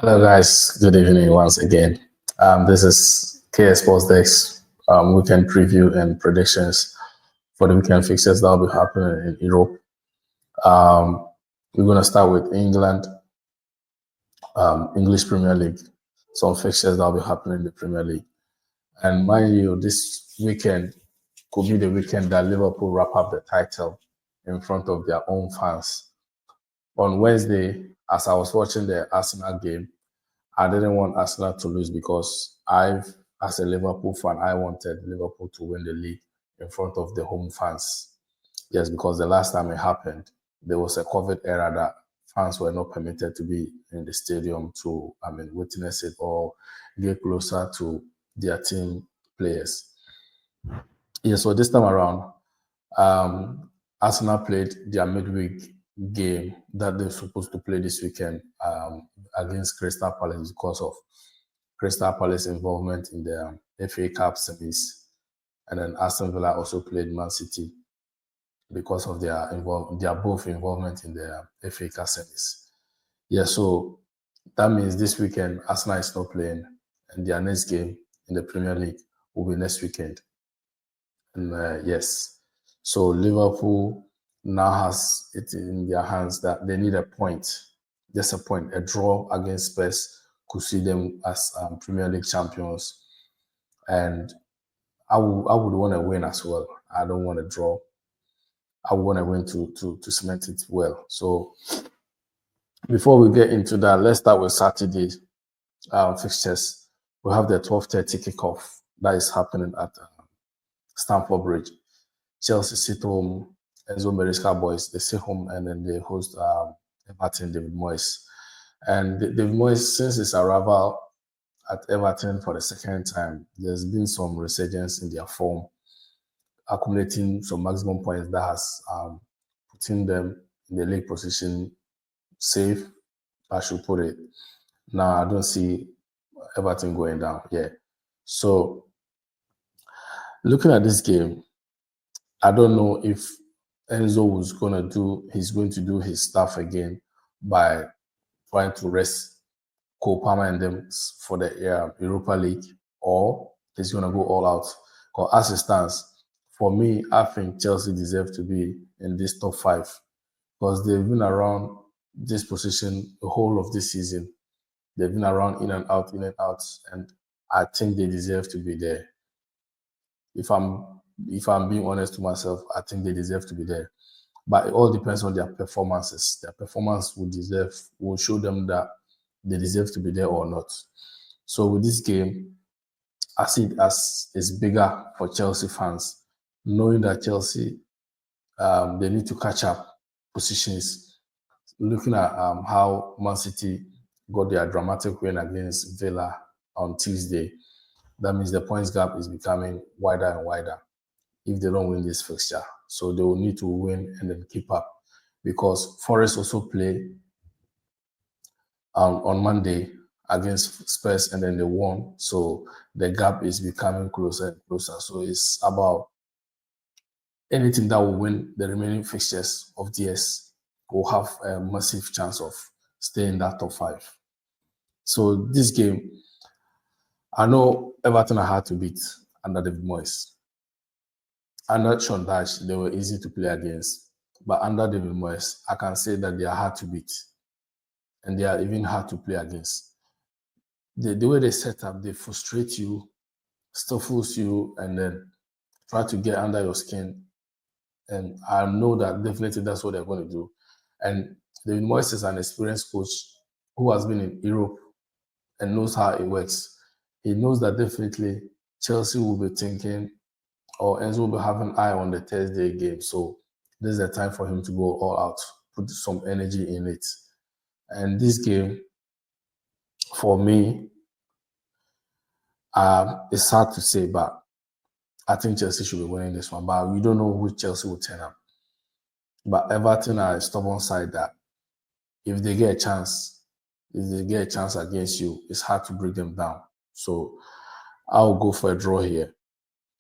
Hello, guys. Good evening once again. This is KS Sports Desk weekend preview and predictions for the weekend fixtures that will be happening in Europe. Um, we're going to start with England, English Premier League, some fixtures that will be happening in the Premier League. And mind you, this weekend could be the weekend that Liverpool wrap up the title in front of their own fans. On Wednesday, as I was watching the Arsenal game, I didn't want Arsenal to lose because as a Liverpool fan, I wanted Liverpool to win the league in front of the home fans. Yes, because the last time it happened, there was a COVID era that fans were not permitted to be in the stadium to, witness it or get closer to their team players. Yeah, so this time around, Arsenal played their midweek game that they're supposed to play this weekend against Crystal Palace because of Crystal Palace involvement in the FA Cup semis, and then Aston Villa also played Man City because of their both involvement in the FA Cup semis. Yeah, so that means this weekend Arsenal is not playing, and their next game in the Premier League will be next weekend. And yes, so Liverpool now has it in their hands that they need a point, just a point. A draw against Spurs could see them as Premier League champions, and I would want to win as well. I don't want to draw. I want to win to cement it well. So before we get into that, let's start with Saturday fixtures. We have the 12:30 kickoff that is happening at Stamford Bridge. Chelsea sit home, Enzo Maresca boys, they sit home and then they host Everton, David Moyes. And David Moyes, since his arrival at Everton for the second time, there's been some resurgence in their form, accumulating some maximum points that has putting them in the league position safe, I should put it. Now, I don't see Everton going down. Yeah. So, looking at this game, I don't know if Enzo he's going to do his stuff again by trying to rest Cole Palmer and them for the Europa League, or he's going to go all out. Because as it stands, for me, I think Chelsea deserve to be in this top five because they've been around this position the whole of this season. They've been around in and out, and I think they deserve to be there. If I'm being honest to myself, I think they deserve to be there. But it all depends on their performances. Their performance will show them that they deserve to be there or not. So with this game, I see it as it's bigger for Chelsea fans, knowing that Chelsea they need to catch up positions. Looking at how Man City got their dramatic win against Villa on Tuesday, that means the points gap is becoming wider and wider if they don't win this fixture. So they will need to win and then keep up because Forest also play on Monday against Spurs and then they won. So the gap is becoming closer and closer. So it's about anything that will win the remaining fixtures of DS will have a massive chance of staying in that top five. So this game, I know Everton are hard to beat under David Moyes. Under Sean Dyche, they were easy to play against. But under David Moyes, I can say that they are hard to beat. And they are even hard to play against. The way they set up, they frustrate you, stifles you, and then try to get under your skin. And I know that definitely that's what they're going to do. And David Moyes is an experienced coach who has been in Europe and knows how it works. He knows that definitely Chelsea will be thinking, or Enzo will be having an eye on the Thursday game. So this is the time for him to go all out, put some energy in it. And this game, for me, it's hard to say, but I think Chelsea should be winning this one. But we don't know who Chelsea will turn up. But Everton are a stubborn side that if they get a chance against you, it's hard to break them down. So I'll go for a draw here.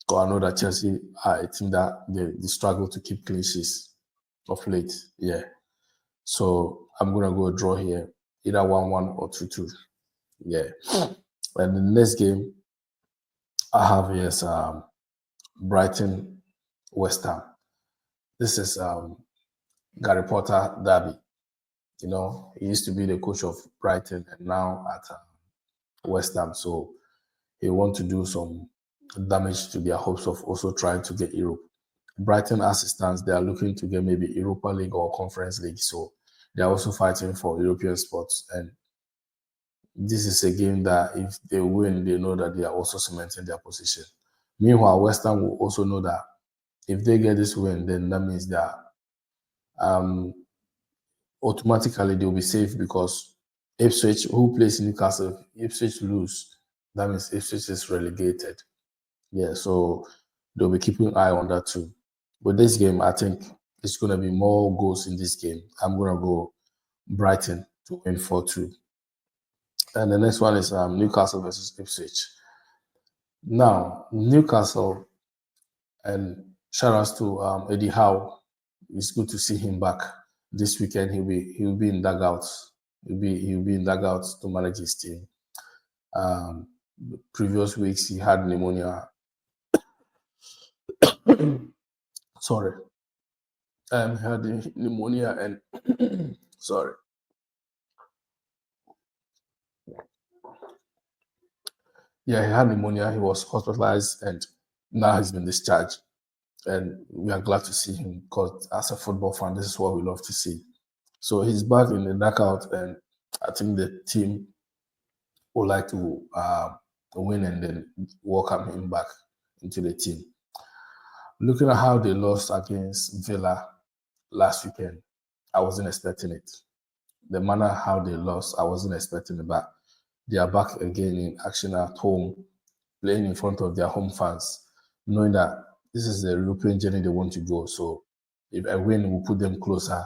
Because I know that Chelsea are a team that they struggle to keep clean sheets of late. Yeah. So I'm going to go a draw here either 1-1 or 2-2. Yeah. And the next game I have here is Brighton West Ham. This is Gary Potter derby. You know, he used to be the coach of Brighton and now at West Ham. So he wants to do some damage to their hopes of also trying to get Europe. Brighton, as it stands, they are looking to get maybe Europa League or Conference League. So they are also fighting for European spots. And this is a game that if they win, they know that they are also cementing their position. Meanwhile, West Ham will also know that if they get this win, then that means that automatically they'll be safe because Ipswich, who plays in Newcastle, Ipswich lose, that means Ipswich is relegated. Yeah, so they'll be keeping an eye on that too. But this game, I think it's going to be more goals in this game. I'm going to go Brighton to win 4-2. And the next one is Newcastle versus Ipswich. Now, Newcastle, and shout outs to Eddie Howe. It's good to see him back. This weekend he'll be in dugouts. He'll be in dugouts to manage his team. Previous weeks he had pneumonia. Sorry. He had pneumonia and sorry. Yeah, he had pneumonia. He was hospitalized and now he's been discharged. And we are glad to see him because as a football fan, this is what we love to see. So he's back in the knockout, and I think the team would like to win and then welcome him back into the team. Looking at how they lost against Villa last weekend, I wasn't expecting it. The manner how they lost, I wasn't expecting it, but they are back again in action at home, playing in front of their home fans, knowing that this is the European journey they want to go. So if a win will put them closer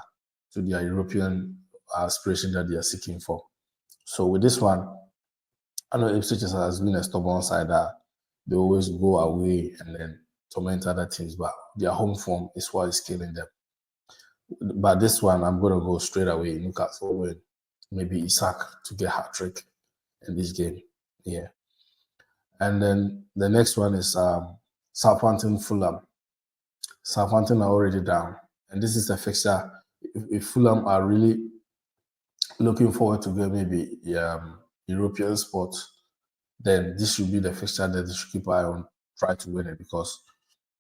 to their European aspiration that they are seeking for. So with this one, I know Ipswich has been a stubborn side that they always go away and then torment other teams, but their home form is what is killing them. But this one, I'm going to go straight away Newcastle win. Maybe Isak to get hat trick in this game. Yeah. And then the next one is Southampton Fulham. Southampton are already down. And this is a fixture. If Fulham are really looking forward to get maybe European spot, then this should be the fixture that they should keep an eye on, try to win it, because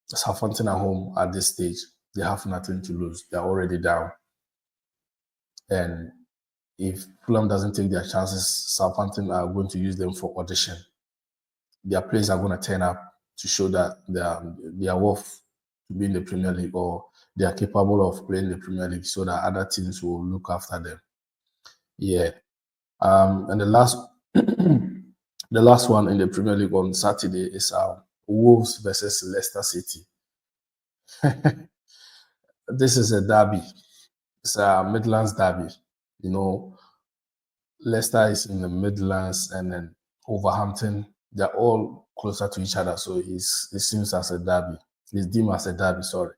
Southampton at home at this stage, they have nothing to lose. They're already down. And if Fulham doesn't take their chances, Southampton are going to use them for audition. Their players are going to turn up to show that they are worth to be in the Premier League, or they are capable of playing the Premier League, so that other teams will look after them. Yeah. And the last the last one in the Premier League on Saturday is Wolves versus Leicester City. This is a derby. It's a Midlands derby. You know, Leicester is in the Midlands, and then Wolverhampton, they're all closer to each other. So it seems as a derby. It's deemed as a derby, sorry.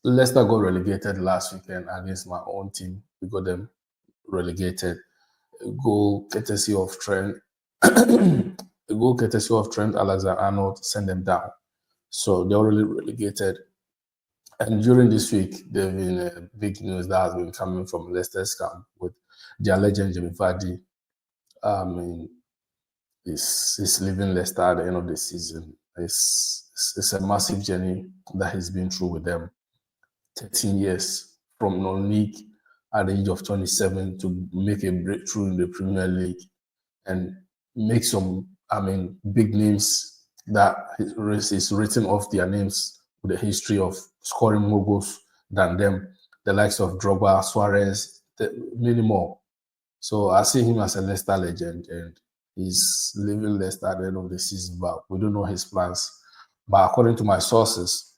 Leicester got relegated last weekend against my own team. We got them relegated. Goal courtesy of Trent. Goal courtesy of Trent Alexander-Arnold sent them down. So they're already relegated. And during this week, there's been big news that has been coming from Leicester's camp with their legend Jamie Vardy. Is leaving Leicester at the end of the season. It's a massive journey that he's been through with them. 13 years from non-league at the age of 27 to make a breakthrough in the Premier League and make some, big names that is written off their names with the history of scoring more goals than them, the likes of Drogba, Suarez, many more. So I see him as a Leicester legend, and he's leaving Leicester at the end of the season, but we don't know his plans. But according to my sources,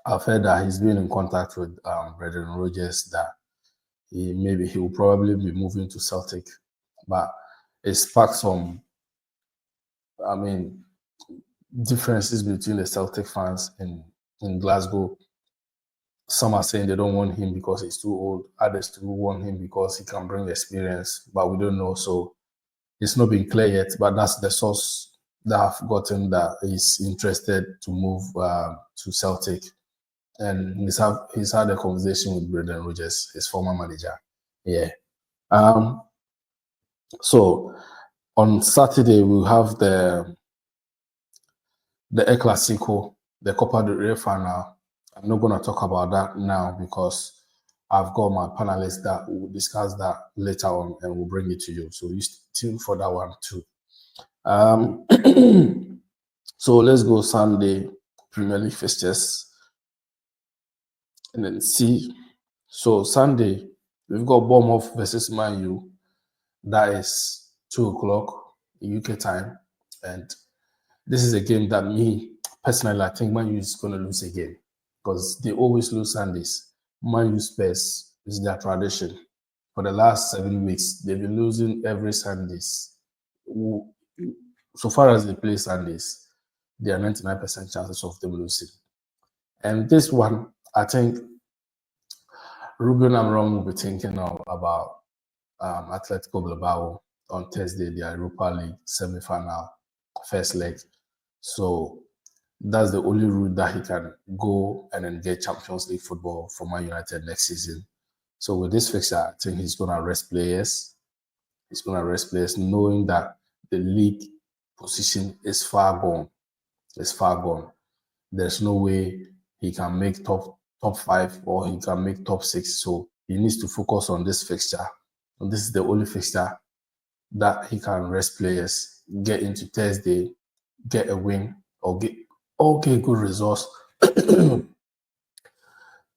I've heard that he's been in contact with Brendan Rodgers, that he will probably be moving to Celtic. But it sparked some, differences between the Celtic fans in Glasgow Some are saying they don't want him because he's too old. Others do want him because he can bring experience, but we don't know. So it's not been clear yet, but that's the source that I've gotten that is interested to move to Celtic. And he's had a conversation with Brendan Rodgers, his former manager. Yeah. So on Saturday we'll have the El Clasico, the Copa del Rey final. I'm not going to talk about that now because I've got my panelists that will discuss that later on and we'll bring it to you. So you stay tuned for that one too. So let's go Sunday Premier League fixtures and then see. So Sunday we've got Bournemouth versus Man U. That is 2:00 UK time, and this is a game that me personally I think Man U is going to lose again because they always lose Sundays. Man U Spurs is their tradition. For the last 7 weeks, they've been losing every Sundays. So far as they play Sundays, there are 99% chances of them losing. And this one, I think Ruben Amorim will be thinking about Atletico Bilbao on Thursday, their Europa League semi-final, first leg. So that's the only route that he can go and then get Champions League football for Man United next season. So with this fixture, I think he's going to rest players. He's going to rest players knowing that the league position is far gone. It's far gone. There's no way he can make top 5 or he can make top 6. So he needs to focus on this fixture. And this is the only fixture that he can rest players, get into Thursday, get a win, or get good results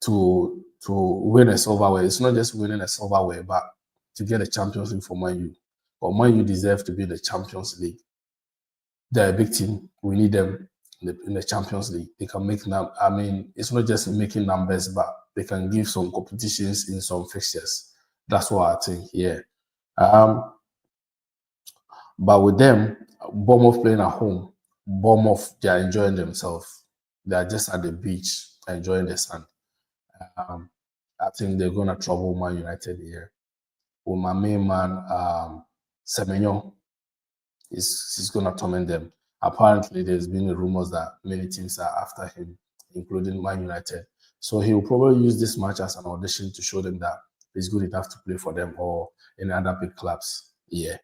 to win a silverware. It's not just winning a silverware, but to get a Champions League for Man U. Or Man U deserve to be in the Champions League. They're a big team. We need them in the Champions League. They can make it's not just making numbers, but they can give some competitions in some fixtures. That's what I think. Yeah. But with them, Bournemouth playing at home, Bournemouth, they are enjoying themselves. They are just at the beach, enjoying the sun. I think they're going to trouble Man United here. With my main man, Semenyo, he's going to torment them. Apparently, there's been rumors that many teams are after him, including Man United. So he will probably use this match as an audition to show them that he's good enough to play for them or any other big clubs. Yeah.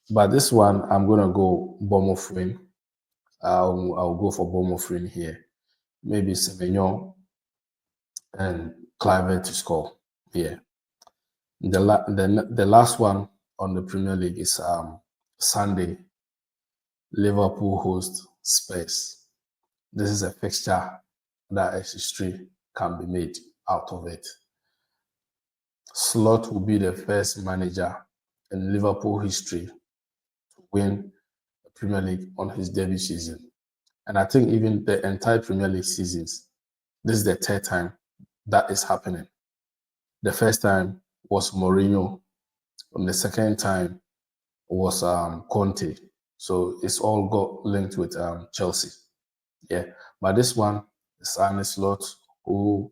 But this one, I'm going to go Bournemouth win. I'll go for Bournemouth win here. Maybe Semenyo and Clive to score. Yeah. The last one on the Premier League is Sunday. Liverpool host Spurs. This is a fixture that a history can be made out of it. Slot will be the first manager in Liverpool history to win the Premier League on his debut season. And I think even the entire Premier League seasons, this is the third time that is happening. The first time was Mourinho, and the second time was Conte. So it's all got linked with Chelsea. Yeah, but this one is Arne Slot, who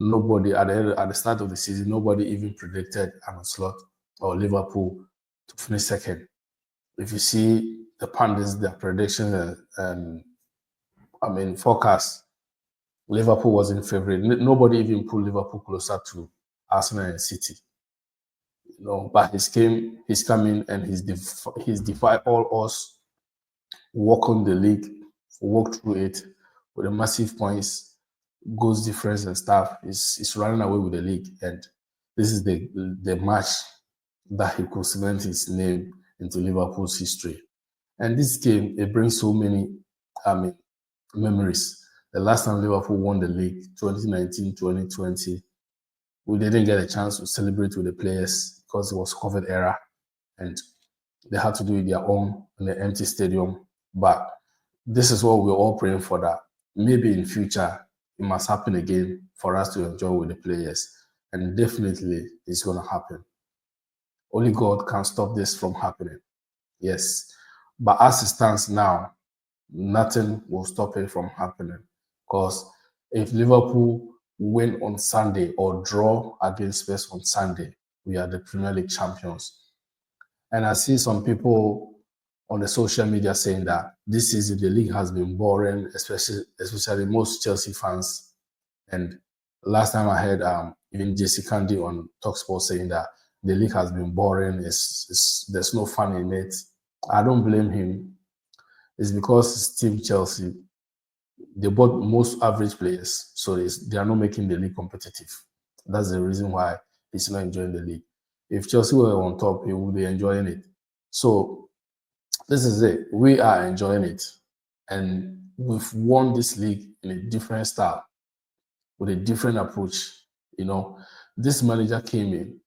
nobody at the start of the season, nobody even predicted Arne Slot or Liverpool to finish second. If you see the pundits, their predictions and forecast, Liverpool was in favorite. Nobody even put Liverpool closer to Arsenal and City. But he's coming and he's defied all odds, walk on the league, walk through it with a massive points, goals difference and stuff. He's running away with the league, and this is the match that he could cement his name into Liverpool's history. And this game, it brings so many memories. The last time Liverpool won the league, 2019, 2020, we didn't get a chance to celebrate with the players because it was COVID era and they had to do it their own in the empty stadium. But this is what we're all praying for, that maybe in future it must happen again for us to enjoy with the players. And definitely it's going to happen. Only God can stop this from happening. Yes. But as it stands now, nothing will stop it from happening because If Liverpool win on Sunday or draw against Spurs on Sunday, we are the Premier League champions. And I see some people on the social media saying that this season the league has been boring, especially most Chelsea fans. And last time I heard even JC Candy on Talksport saying that the league has been boring. There's no fun in it. I don't blame him. It's because it's Team Chelsea. They bought most average players, so they are not making the league competitive. That's the reason why he's not enjoying the league. If Chelsea were on top, he would be enjoying it. So this is it. We are enjoying it. And we've won this league in a different style, with a different approach. You know, this manager came in,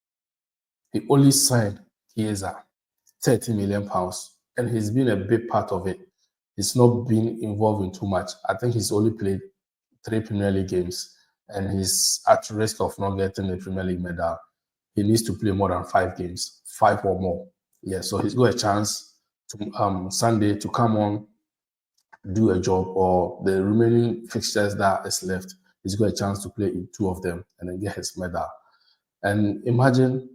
he only signed Chiesa, £30 million, and he's been a big part of it. He's not been involved in too much. I think he's only played 3 Premier League games, and he's at risk of not getting the Premier League medal. He needs to play more than 5 games, 5 or more. Yeah, so he's got a chance to Sunday to come on, do a job, or the remaining fixtures that is left, he's got a chance to play in 2 of them and then get his medal. And imagine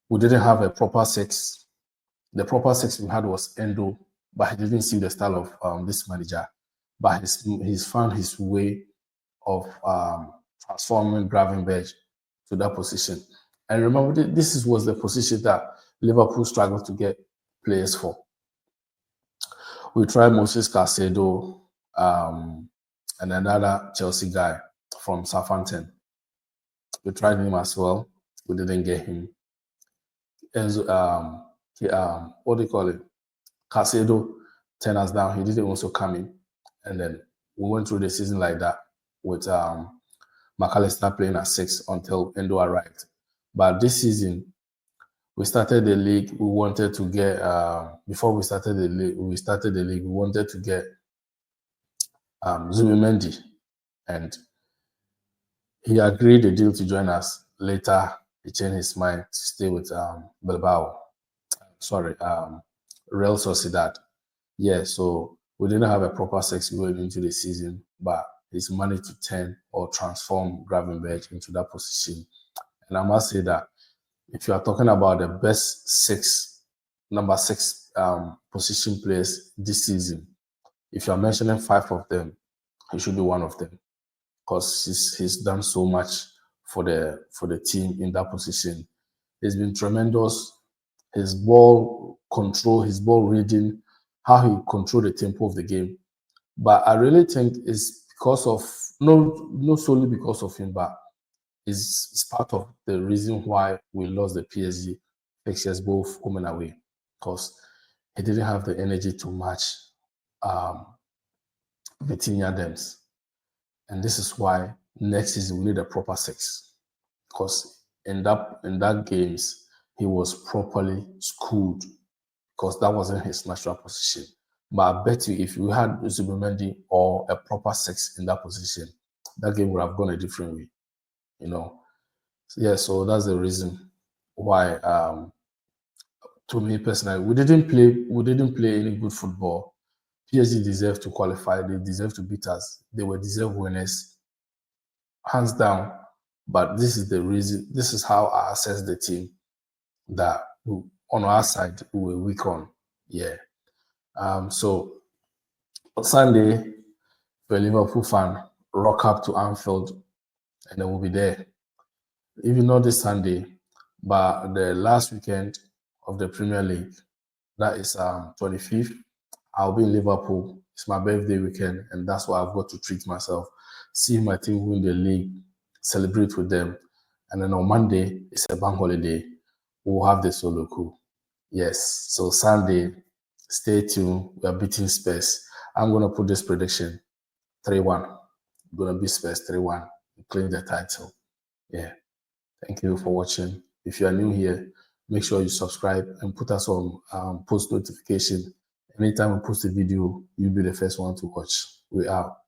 we didn't have a proper 6. The proper 6 we had was Endo, but he didn't see the style of this manager. But he's found his way of transforming Gravenberch to that position. And remember, this was the position that Liverpool struggled to get players for. We tried Moses Caicedo and another Chelsea guy from Southampton. We tried him as well. We didn't get him. And what do you call it? Caicedo turned us down. He didn't also come in. And then we went through the season like that with McAllister playing at 6 until Endo arrived. But this season, we started the league. We wanted to get before we started the league. We wanted to get Zubimendi, and he agreed the deal to join us. Later, he changed his mind to stay with Bilbao. Sorry, Real Sociedad. Yeah, so we didn't have a proper 6 going into the season, but he's managed to turn or transform Gravenberch into that position. And I must say that if you are talking about the best 6, number 6 position players this season, if you are mentioning 5 of them, he should be one of them, because he's done so much for the team in that position. He's been tremendous. His ball control, his ball reading, how he controlled the tempo of the game. But I really think it's because of, not solely because of him, but it's part of the reason why we lost the PSG fixtures both home and away, because he didn't have the energy to match Vitinha Dems. And this is why next season we need a proper 6, because in that games he was properly schooled, because that wasn't his natural position. But I bet you if you had Zubimendi or a proper 6 in that position, that game would have gone a different way. You know, yeah. So that's the reason why, to me personally, we didn't play any good football. PSG deserved to qualify. They deserve to beat us. They were deserved winners, hands down. But this is the reason. This is how I assess the team that on our side we were weak on. Yeah. So on Sunday, for a Liverpool fan, rock up to Anfield, and then we'll be there. Even not this Sunday, but the last weekend of the Premier League, that is 25th. I'll be in Liverpool. It's my birthday weekend, and that's why I've got to treat myself. See my team win the league, celebrate with them, and then on Monday it's a bank holiday. We'll have the solo coup. Yes. So Sunday, stay tuned. We are beating Spurs. I'm gonna put this prediction 3-1. Gonna beat Spurs 3-1. Claim the title. Yeah. Thank you for watching. If you are new here, make sure you subscribe and put us on post notification. Anytime we post a video, you'll be the first one to watch. We out.